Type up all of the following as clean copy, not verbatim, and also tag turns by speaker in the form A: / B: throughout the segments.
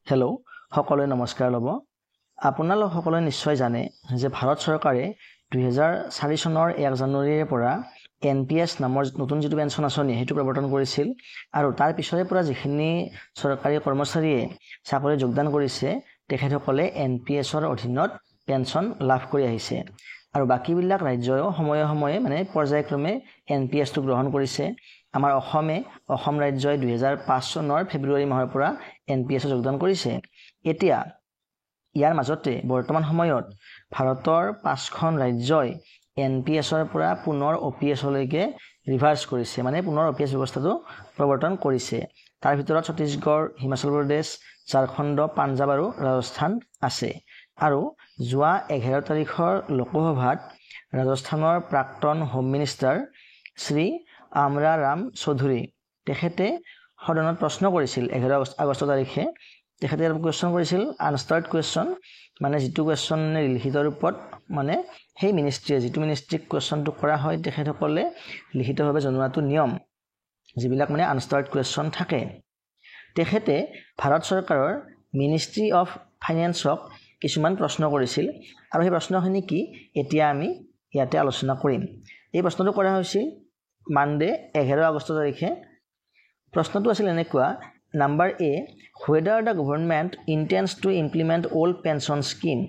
A: Hello' সকলোৱে নমস্কাৰ ল'ব। আপোনালোক সকলোৱে নিশ্চয় জানে যে ভাৰত চৰকাৰে 2004 চনৰ 1 জানুৱাৰীৰ পৰা NPS নামৰ নতুন যিটো পেঞ্চন আঁচনি সেইটো প্ৰৱৰ্তন কৰিছিল আৰু তাৰ পিছৰে পৰা যিখিনি চৰকাৰী কৰ্মচাৰীয়ে চাকৰি যোগদান কৰিছে তেখেতসকলে NPSৰ অধীনত পেঞ্চন লাভ কৰি আহিছে আৰু বাকীবিলাক ৰাজ্যও সময়ে সময়ে মানে পৰ্যায়ক্ৰমে NPSটো গ্ৰহণ কৰিছে। আমাৰ অসম ৰাজ্যই 2005 চনৰ ফেব্ৰুৱাৰী মাহৰ পৰা NPS যোগদান কৰিছে। এতিয়া ইয়াৰ মাজতে বৰ্তমান সময়ত ভাৰতৰ 5খন ৰাজ্যই NPSৰ পৰা পুনৰ OPS লৈকে ৰিভাৰ্স কৰিছে, মানে পুনৰ OPS ব্যৱস্থাটো প্ৰৱৰ্তন কৰিছে। তাৰ ভিতৰত ছত্তীশগড়, হিমাচল প্ৰদেশ, ঝাৰখণ্ড, পাঞ্জাব আৰু ৰাজস্থান আছে। আৰু যোৱা 11 তাৰিখৰ লোকসভাত ৰাজস্থানৰ প্ৰাক্তন হোম মিনিষ্টাৰ শ্ৰী আমৰা ৰাম চৌধুৰী তেখেতে সদনত প্ৰশ্ন কৰিছিল 11 আগষ্ট তাৰিখে। তেখেতে কুৱেশ্যন কৰিছিল আনষ্টাৰ্ড কুৱেশ্যন, মানে যিটো কুৱেশ্যন লিখিত ৰূপত মানে সেই মিনিষ্ট্ৰীয়ে যিটো মিনিষ্ট্ৰীক কুৱেশ্যনটো কৰা হয় তেখেতসকলে লিখিতভাৱে জনোৱাটো নিয়ম, যিবিলাক মানে আনষ্টাৰ্ড কুৱেশ্যন থাকে। তেখেতে ভাৰত চৰকাৰৰ মিনিষ্ট্ৰী অফ ফাইনেন্সক কিছুমান প্ৰশ্ন কৰিছিল আৰু সেই প্ৰশ্নখিনি কি এতিয়া আমি ইয়াতে আলোচনা কৰিম। এই প্ৰশ্নটো কৰা হৈছিল মানডে 11 আগষ্ট তাৰিখে। প্ৰশ্নটো আছিল এনেকুৱা, number A, whether the government intends to implement old pension scheme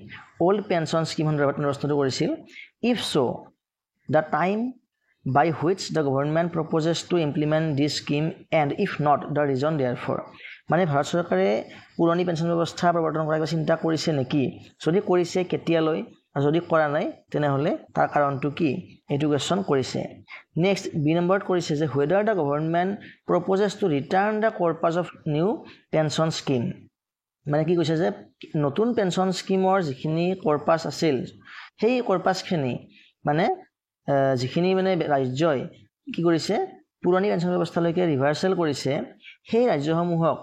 A: সন্দৰ্ভত প্ৰশ্নটো কৰিছিল। If so, the time by which the government proposes to implement this scheme and if not, the reason therefore। মানে ভাৰত চৰকাৰে পুৰণি পেঞ্চন ব্যৱস্থা প্ৰৱৰ্তন কৰাৰ চিন্তা কৰিছে নেকি, যদি কৰিছে কেতিয়ালৈ, আৰু যদি কৰা নাই তেনেহ'লে তাৰ কাৰণটো কি, এইটো কুৱেশ্যন কৰিছে। নেক্সট B নম্বৰত কৰিছে যে whether the government proposes to return the corpus of new pension scheme। মানে কি কৈছে যে নতুন পেঞ্চন স্কিমৰ যিখিনি কৰ্পাছ আছিল সেই কৰ্পাছখিনি মানে যিখিনি মানে ৰাজ্যই কি কৰিছে পুৰণি পেঞ্চন ব্যৱস্থালৈকে ৰিভাৰ্চেল কৰিছে, সেই ৰাজ্যসমূহক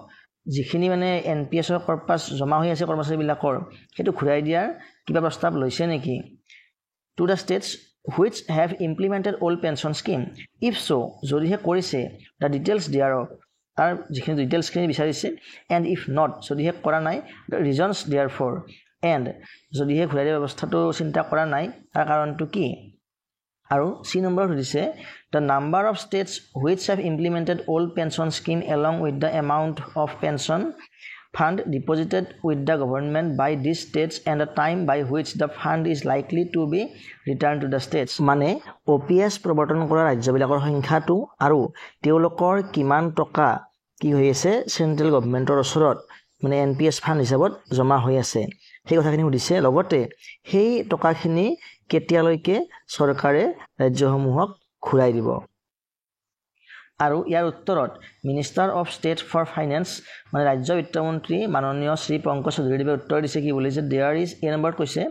A: যিখিনি মানে NPSৰ কৰ্পাছ জমা হৈ আছে কৰ্মচাৰীবিলাকৰ সেইটো ঘূৰাই দিয়াৰ কিবা প্ৰস্তাৱ লৈছে নেকি। To the states which have implemented old pension scheme, if so, যদিহে কৰিছে the details thereof, তাৰ যিখিনি ডিটেইলছখিনি বিচাৰিছে, and if not, যদিহে কৰা নাই the reasons therefore, and যদিহে ঘূৰাই দিয়া ব্যৱস্থাটো চিন্তা কৰা নাই তাৰ কাৰণটো কি। আৰু C নম্বৰ সুধিছে the number of states which have implemented old pension scheme along with the amount of pension fund deposited with the government by these states and the time by which the fund is likely to be returned to the states। মানে OPS প্ৰৱৰ্তন কৰা ৰাজ্যবিলাকৰ সংখ্যাটো আৰু তেওঁলোকৰ কিমান টকা কি হৈ আছে চেন্ট্ৰেল গভৰ্ণমেণ্টৰ ওচৰত মানে NPS ফাণ্ড হিচাপত জমা হৈ আছে সেই কথাখিনি সুধিছে। লগতে সেই টকাখিনি কেতিয়ালৈকে চৰকাৰে ৰাজ্যসমূহক ঘূৰাই দিব। আৰু ইয়াৰ উত্তৰত minister of state for finance মানে ৰাজ্য বিত্তমন্ত্ৰী মাননীয় শ্ৰী পংকজ চৌধুৰীদেৱে উত্তৰ দিছে কি বুলি যে দেয়াৰ ইজ A নম্বৰত কৈছে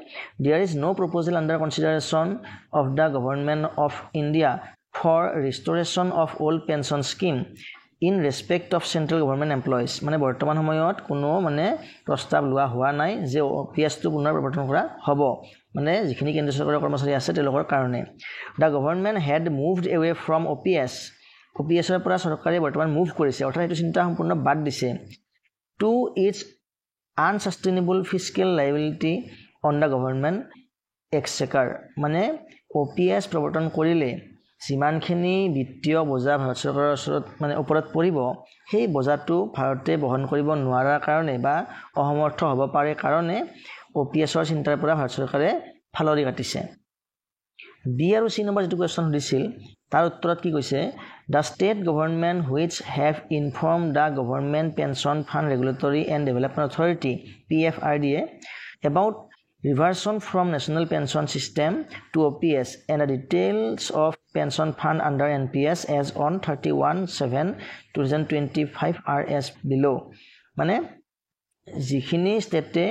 A: there is no' proposal under consideration of the government of India for restoration of old pension scheme in respect of central government employees. মানে বৰ্তমান সময়ত কোনো মানে প্ৰস্তাৱ লোৱা হোৱা নাই যে OPSটো পুনৰ প্ৰৱৰ্তন কৰা হ'ব, মানে যিখিনি কেন্দ্ৰীয় চৰকাৰৰ কৰ্মচাৰী আছে তেওঁলোকৰ কাৰণে। The government had moved away from OPSৰ পৰা চৰকাৰে বৰ্তমান মুভ কৰিছে, অৰ্থাৎ এইটো চিন্তা সম্পূৰ্ণ বাদ দিছে। Due its unsustainable fiscal liability on the government exchequer. মানে OPS প্ৰৱৰ্তন কৰিলে যিমানখিনি বিত্তীয় বোজা ভাৰত চৰকাৰৰ ওপৰত পৰিব সেই বোজাটো ভাৰতে বহন কৰিব নোৱাৰাৰ কাৰণে বা অসমৰ্থ হ'ব পাৰে কাৰণে OPSৰ চিন্তাৰ পৰা ভাৰত চৰকাৰে ফালৰি কাটিছে। B আৰু C নম্বৰ যিটো কুৱেশ্যন সুধিছিল তাৰ উত্তৰত কি কৈছে the state government which have inform the government pension fund regulatory and development authority PFRDA about reversion from national pension system to OPS and the details of pension fund under NPS as on 31/7/2025 are as below। মানে যিখিনি ষ্টেটে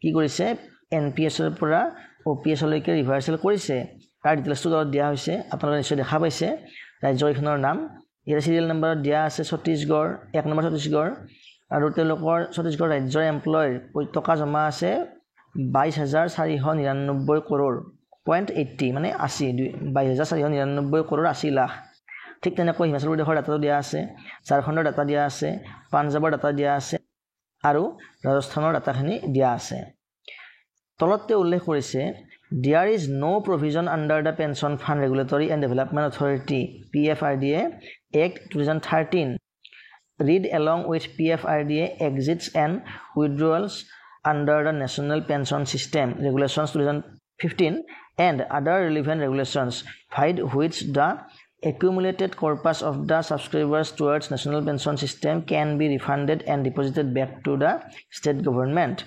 A: কি কৰিছে NPSৰ পৰা OPS লৈকে ৰিভাৰ্চেল কৰিছে তাৰ ডিটেইলছটো দিয়া হৈছে, আপোনালোকে নিশ্চয় দেখা পাইছে ৰাজ্যকেইখনৰ নাম। ইয়াৰ চিৰিয়েল নম্বৰত দিয়া আছে ছত্তীশগড়, 1 নম্বৰ ছত্তীশগড়, আৰু তেওঁলোকৰ ছত্তীশগড় ৰাজ্যৰ এমপ্লয়ৰ টকা জমা আছে 22,499 কৰোৰ .80 মানে 22,499 কৰোৰ 80 লাখ। ঠিক তেনেকৈ হিমাচল প্ৰদেশৰ ডাটাটো দিয়া আছে, ঝাৰখণ্ডৰ ডাটা দিয়া আছে, পাঞ্জাৱৰ ডাটা দিয়া আছে, আৰু ৰাজস্থানৰ ডাটাখিনি দিয়া আছে তলতে উল্লেখ কৰিছে there is no provision under the Pension Fund Regulatory and Development Authority PFRDA Act 2013 read along with PFRDA exits and withdrawals under the National Pension System Regulations 2015 and other relevant regulations by which the accumulated corpus of the subscribers towards National Pension System can be refunded and deposited back to the state government.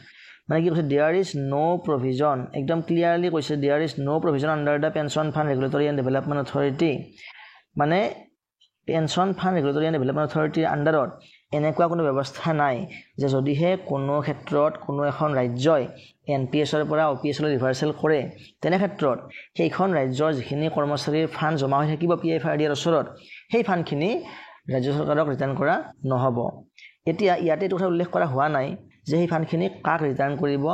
A: মানে কি কৈছে there is no provision একদম clearly কৈছে there is no provision under the Pension Fund Regulatory and Development Authority মানে pension fund regulatory and development অথৰিটিৰ আণ্ডাৰত এনেকুৱা কোনো ব্যৱস্থা নাই যে যদিহে কোনো ক্ষেত্ৰত কোনো এখন ৰাজ্যই NPSৰ পৰা OPSলৈ ৰিভাৰ্চেল কৰে তেনে ক্ষেত্ৰত সেইখন ৰাজ্যৰ যিখিনি কৰ্মচাৰীৰ ফাণ্ড জমা হৈ থাকিব PFRDৰ ওচৰত সেই ফাণ্ডখিনি ৰাজ্য চৰকাৰক ৰিটাৰ্ণ কৰা নহ'ব এতিয়া ইয়াতে এইটো কথা উল্লেখ কৰা হোৱা নাই যে সেই ফাণ্ডখিনি কাক ৰিটাৰ্ণ কৰিব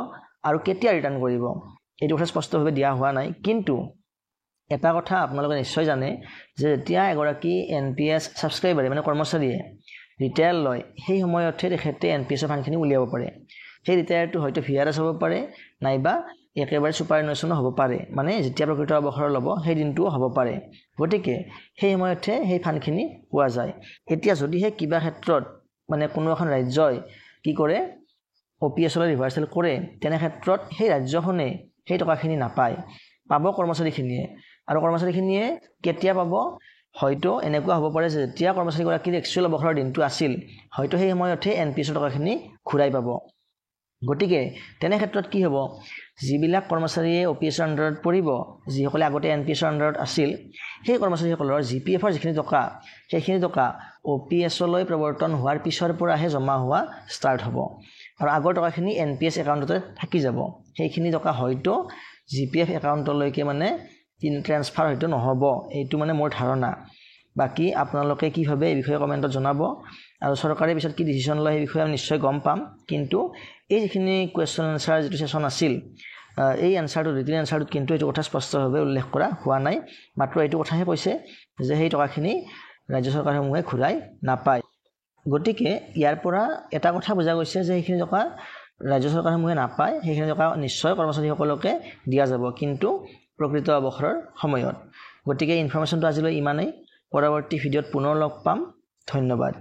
A: আৰু কেতিয়া ৰিটাৰ্ণ কৰিব এইটো কথা স্পষ্টভাৱে দিয়া হোৱা নাই কিন্তু এটা কথা আপোনালোকে নিশ্চয় জানে যে যেতিয়া এগৰাকী NPS সাবস্ক্ৰাইবাৰে মানে কৰ্মচাৰীয়ে ৰিটায়াৰ লয় সেই সময়তে তেখেতে NPSৰ ফাণ্ডখিনি উলিয়াব পাৰে সেই ৰিটায়াৰটো হয়তো VRS হ'ব পাৰে নাইবা একেবাৰে সুপাৰএনুৱেশ্যনো হ'ব পাৰে মানে যেতিয়া প্ৰকৃত অৱসৰ ল'ব সেই দিনটোও হ'ব পাৰে গতিকে সেই সময়তে সেই ফাণ্ডখিনি পোৱা যায় এতিয়া যদিহে কিবা ক্ষেত্ৰত মানে কোনো এখন ৰাজ্যই কি কৰে OPSলৈ ৰিভাৰ্চেল কৰে তেনে ক্ষেত্ৰত সেই ৰাজ্যখনে সেই টকাখিনি নাপায় পাব কৰ্মচাৰীখিনিয়ে আৰু কৰ্মচাৰীখিনিয়ে কেতিয়া পাব হয়তো এনেকুৱা হ'ব পাৰে যে যেতিয়া কৰ্মচাৰীগৰাকীৰ একচুৱেল অৱসৰৰ দিনটো আছিল হয়তো সেই সময়তে NPSৰ টকাখিনি ঘূৰাই পাব গতিকে তেনে ক্ষেত্ৰত কি হ'ব যিবিলাক কৰ্মচাৰীয়ে OPSৰ আণ্ডাৰত পৰিব যিসকলে আগতে NPSৰ আণ্ডাৰত আছিল সেই কৰ্মচাৰীসকলৰ GPFৰ যিখিনি টকা সেইখিনি টকা OPSলৈ প্ৰৱৰ্তন হোৱাৰ পিছৰ পৰাহে জমা হোৱা ষ্টাৰ্ট হ'ব আৰু আগৰ টকাখিনি NPS একাউণ্টতে থাকি যাব সেইখিনি টকা হয়তো GPF একাউণ্টলৈকে মানে ট্ৰান্সফাৰ হয়তো নহ'ব এইটো মানে মোৰ ধাৰণা বাকি আপোনালোকে কি ভাবে এই বিষয়ে কমেন্টত জনাব আৰু চৰকাৰে পিছত কি ডিসিশন লয় এই বিষয়ে আমি নিশ্চয় গম পাম কিন্তু এই যিখিনি কোৱেশ্চন আনসাৰ যেটো সেশন আছিল এই আনসাৰটো ৰিটেন আনসাৰটো কিন্তু এইটো কথা স্পষ্টভাৱে উল্লেখ কৰা হোৱা নাই মাত্ৰ এইটো কথাহে কৈছে যে সেই টকাখিনি ৰাজ্য চৰকাৰসমূহে ঘূৰাই নাপায় গতিকে ইয়াৰ পৰা এটা কথা বুজা গৈছে যে এইখিনি টকা ৰাজ্য চৰকাৰসমূহে নাপায় সেইখিনি টকা নিশ্চয় কৰ্মচাৰীসকলকে দিয়া যাব কিন্তু প্ৰকৃত অৱসৰৰ সময়ত গতিকে ইনফৰমেশনটো আজিলৈ ইমানেই পৰৱৰ্তী ভিডিঅ'ত পুনৰ লগ পাম ধন্যবাদ